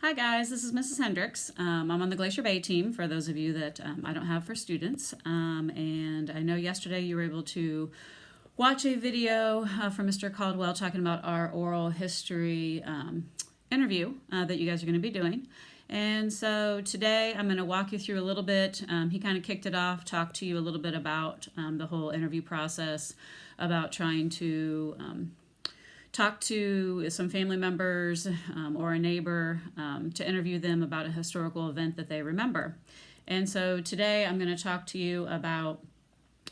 Hi guys, this is Mrs. Hendricks. I'm on the Glacier Bay team for those of you that I don't have for students. And I know yesterday you were able to watch a video from Mr. Caldwell talking about our oral history interview that you guys are going to be doing. And so today I'm going to walk you through a little bit. He kind of kicked it off, talked to you a little bit about the whole interview process, about trying to talk to some family members or a neighbor to interview them about a historical event that they remember. And so today I'm going to talk to you about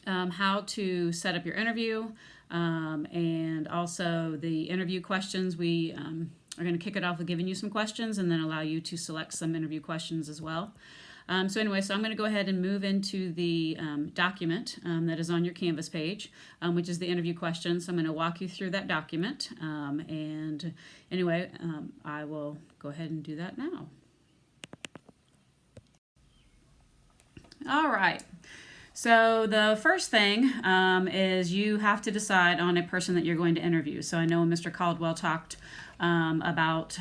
how to set up your interview and also the interview questions. We are going to kick it off with giving you some questions and then allow you to select some interview questions as well. So I'm going to go ahead and move into the document that is on your Canvas page, which is the interview questions. So I'm going to walk you through that document. I will go ahead and do that now. All right. So the first thing is you have to decide on a person that you're going to interview. So I know Mr. Caldwell talked about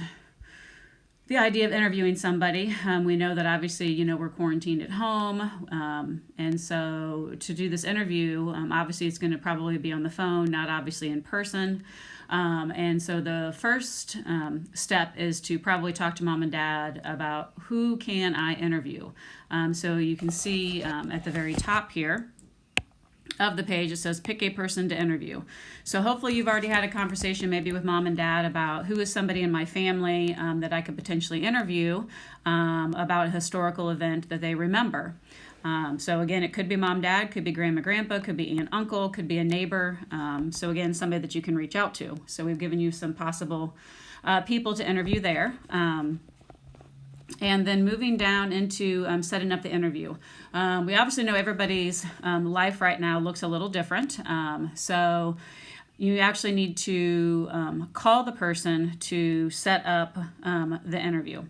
the idea of interviewing somebody. We know that obviously, we're quarantined at home. And so to do this interview, obviously it's going to probably be on the phone, not obviously in person. And so the first step is to probably talk to mom and dad about who can I interview. So you can see at the very top here of the page, it says pick a person to interview. So hopefully you've already had a conversation maybe with mom and dad about who is somebody in my family that I could potentially interview about a historical event that they remember. So again, it could be mom, dad, could be grandma, grandpa, could be aunt, uncle, could be a neighbor. So again, somebody that you can reach out to. So we've given you some possible people to interview there. And then moving down into setting up the interview. We obviously know everybody's life right now looks a little different. So you actually need to call the person to set up the interview.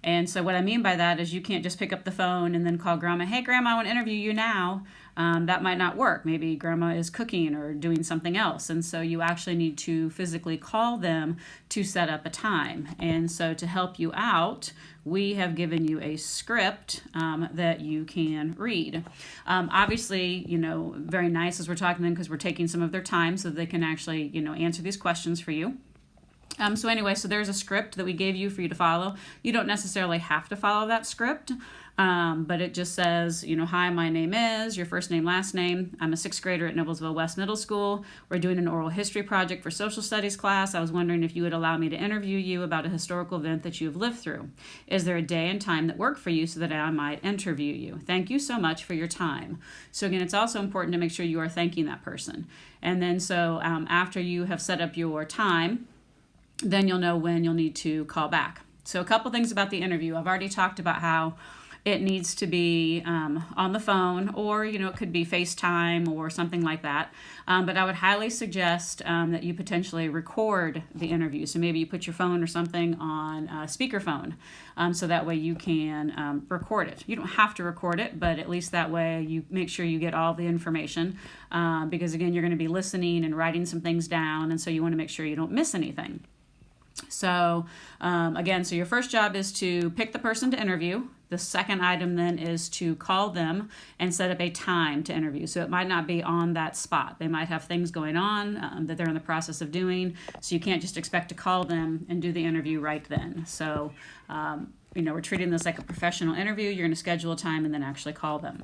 And so what I mean by that is you can't just pick up the phone and then call grandma, hey grandma, I want to interview you now. That might not work. Maybe grandma is cooking or doing something else. And so you actually need to physically call them to set up a time. And so to help you out, we have given you a script that you can read. Obviously, very nice as we're talking to them because we're taking some of their time so they can actually, answer these questions for you. So there's a script that we gave you for you to follow. You don't necessarily have to follow that script, but it just says, hi, my name is, your first name, last name. I'm a sixth grader at Noblesville West Middle School. We're doing an oral history project for social studies class. I was wondering if you would allow me to interview you about a historical event that you have lived through. Is there a day and time that work for you so that I might interview you? Thank you so much for your time. So again, it's also important to make sure you are thanking that person. And then after you have set up your time, then you'll know when you'll need to call back. So a couple things about the interview. I've already talked about how it needs to be on the phone or, it could be FaceTime or something like that. But I would highly suggest that you potentially record the interview. So maybe you put your phone or something on speakerphone so that way you can record it. You don't have to record it, but at least that way you make sure you get all the information because, again, you're going to be listening and writing some things down. And so you want to make sure you don't miss anything. So so your first job is to pick the person to interview. The second item then is to call them and set up a time to interview. So it might not be on that spot. They might have things going on that they're in the process of doing. So you can't just expect to call them and do the interview right then. So, we're treating this like a professional interview. You're going to schedule a time and then actually call them.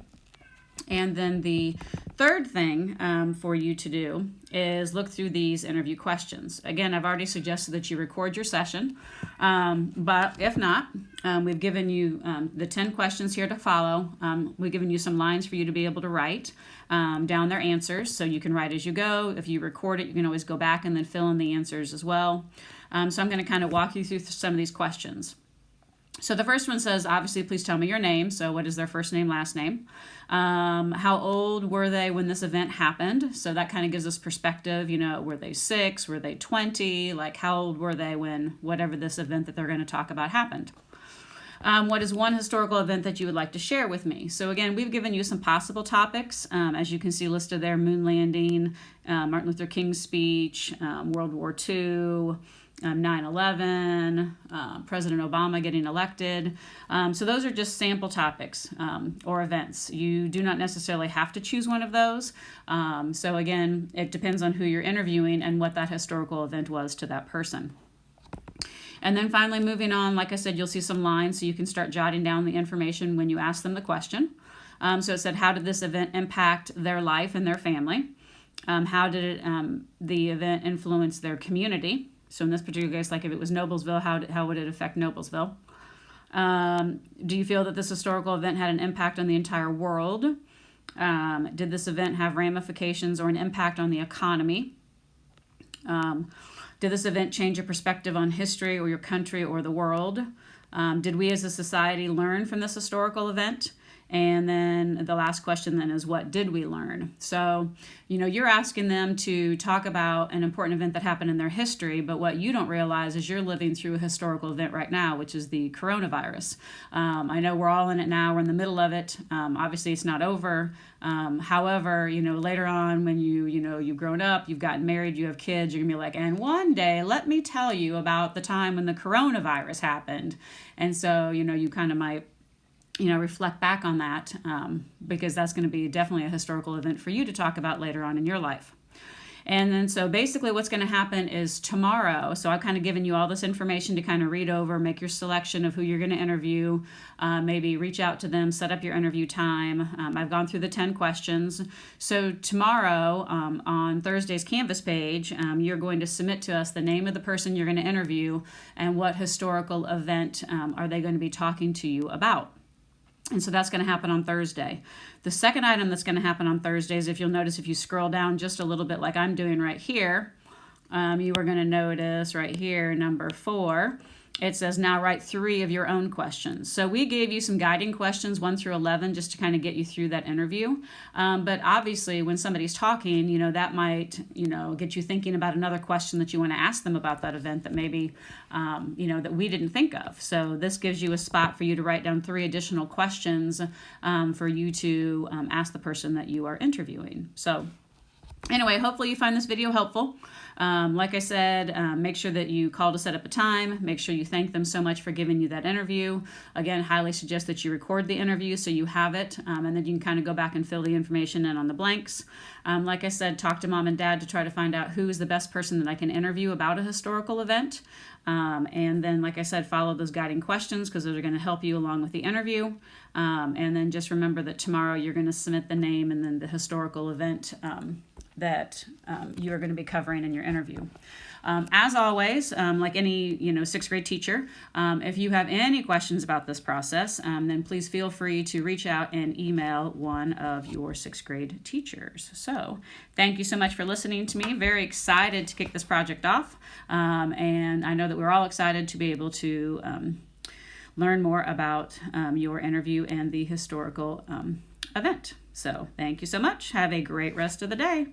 And then the third thing for you to do is look through these interview questions. Again, I've already suggested that you record your session, but if not, we've given you the 10 questions here to follow. We've given you some lines for you to be able to write down their answers, so you can write as you go. If you record it, you can always go back and then fill in the answers as well. So I'm going to kind of walk you through some of these questions. So the first one says, obviously, please tell me your name. So what is their first name, last name? How old were they when this event happened? So that kind of gives us perspective. Were they 6? Were they 20? Like, how old were they when whatever this event that they're going to talk about happened? What is one historical event that you would like to share with me? So again, we've given you some possible topics. As you can see listed there, moon landing, Martin Luther King's speech, World War II, 9/11, President Obama getting elected. So those are just sample topics or events. You do not necessarily have to choose one of those. So again, it depends on who you're interviewing and what that historical event was to that person. And then finally, moving on, like I said, you'll see some lines so you can start jotting down the information when you ask them the question. So it said, how did this event impact their life and their family? How did the event influence their community? So in this particular case, like if it was Noblesville, how would it affect Noblesville? Do you feel that this historical event had an impact on the entire world? Did this event have ramifications or an impact on the economy? Did this event change your perspective on history or your country or the world? Did we as a society learn from this historical event? And then the last question then is, what did we learn? So, you're asking them to talk about an important event that happened in their history, but what you don't realize is you're living through a historical event right now, which is the coronavirus. I know we're all in it now. We're in the middle of it. Obviously, it's not over. However, later on when you've grown up, you've gotten married, you have kids, you're going to be like, and one day, let me tell you about the time when the coronavirus happened. And so, you kind of might reflect back on that because that's going to be definitely a historical event for you to talk about later on in your life. And then so basically what's going to happen is tomorrow, so I've kind of given you all this information to kind of read over, make your selection of who you're going to interview, maybe reach out to them, set up your interview time. I've gone through the 10 questions. So tomorrow on Thursday's Canvas page, you're going to submit to us the name of the person you're going to interview and what historical event are they going to be talking to you about. And so that's going to happen on Thursday. The second item that's going to happen on Thursday is, if you'll notice, if you scroll down just a little bit like I'm doing right here, you are going to notice right here, number 4, it says now write 3 of your own questions. So we gave you some guiding questions 1 through 11 just to kind of get you through that interview. But obviously when somebody's talking, that might, get you thinking about another question that you want to ask them about that event that maybe, that we didn't think of. So this gives you a spot for you to write down 3 additional questions for you to ask the person that you are interviewing. So anyway, hopefully you find this video helpful. Like I said, make sure that you call to set up a time. Make sure you thank them so much for giving you that interview. Again, highly suggest that you record the interview so you have it, and then you can kind of go back and fill the information in on the blanks. Like I said, talk to mom and dad to try to find out who is the best person that I can interview about a historical event. And then, like I said, follow those guiding questions because those are going to help you along with the interview. And then just remember that tomorrow you're going to submit the name and then the historical event that you are going to be covering in your interview. As always, like any 6th grade teacher, if you have any questions about this process, then please feel free to reach out and email one of your 6th grade teachers. So thank you so much for listening to me. Very excited to kick this project off, and I know that we're all excited to be able to learn more about your interview and the historical event. So thank you so much. Have a great rest of the day.